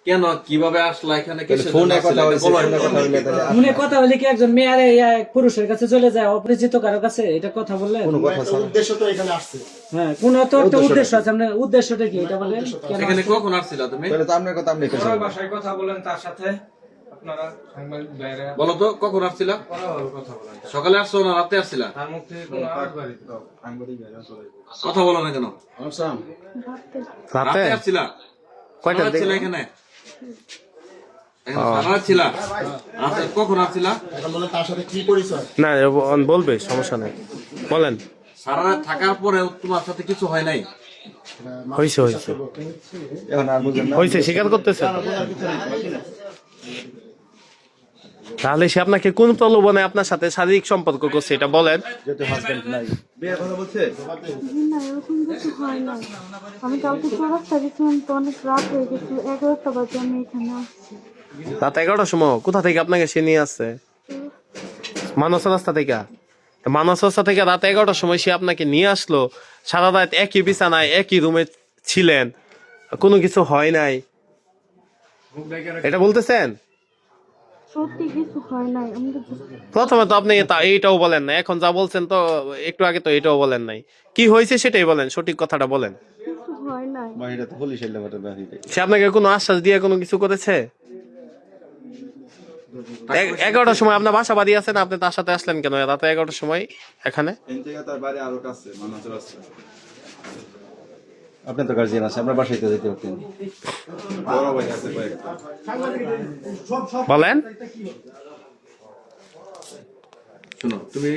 কেন কিভাবে আসলা এখানে? ফোনে কথা বলে কি একজন মেয়ে আর এক পুরুষের কাছে চলে যায়, অপরিচিত কারো কাছে? এটা কথা বললেন? উদ্দেশ্য তো এখানে আসছে। হ্যাঁ, কোন তো একটা উদ্দেশ্য আছে। আপনার উদ্দেশ্যটা কি এটা বলেন? এখানে কখন আসছিলা তুমি? তাহলে তো আপনার কথা আপনি কেন ভাষায় কথা বলেন তার সাথে। আপনারা সাংবাদিক ভাইরা বলো তো কখন আসছিলা? কথা বলেন। সকালে আসছো না রাতে আসছিলা? তার মুখ থেকে কোনো আওয়াজ বাড়ি কথা বলো না কেন? রাতে আসছিলা? কয়টা ছিল এখানে? সারা রাত ছিলা? আচ্ছা, কখন আসছিলা? এখন বলেন তার সাথে কি পরিচয়? না বলবে, সমস্যা নেই, বলেন। সারা রাত থাকার পরে তোমার সাথে কিছু হয় নাই? হয়েছে এখন আর বুঝেন না হয়েছে, স্বীকার করতেছে। তাহলে সে আপনাকে কোন প্রলোভনে আপনার সাথে শারীরিক সম্পর্ক করছে এটা বলেন। যেহেতু হাজবেন্ড নাই বিয়ের কথা বলছে না, এরকম কিছু হয় না। আমি কাউকে রাস্তা গেছিলাম তো অনেক রাত হয়ে গেছিল, 11টা বাজে আমি এখানে আসছি। রাত 11টার সময় কোথা থেকে আপনাকে সে নিয়ে আসছে? মানস রাস্তা থেকে। মানস রাস্তা থেকে রাত 11টার সময় সে আপনাকে নিয়ে আসলো, সারা রাত একই বিছানায় একই রুমে ছিলেন, কোনো কিছু হয় নাই, এটা বলতেছেন? সত্যি কিছু হয় নাই। আমি তো প্রথমে তো আপনি এইটাও বলেন না, এখন যা বলছেন তো একটু আগে তো এটাও বলেন নাই। কি হয়েছে সেটাই বলেন, সঠিক কথাটা বলেন। কিছু হয় নাই। বাহিরে তো পুলিশ এলে ঘটনা হইতে সে আপনাকে কোনো আশ্বাস দিয়ে কোনো কিছু করেছে? 11টার সময় আপনার বাসা বাড়ি আছেন, আপনি তার সাথে আসলেন কেন রাতে 11টার সময় এখানে? এন থেকে তার বাড়ি আরো কাছে মানাচর আছে। আপনি তো গার্জিয়ান আছে, আমরা বাসায় তো যেতে পারতেন। বড় ভাই আছে কয়েকটা। বলেন। শোনো, তুমি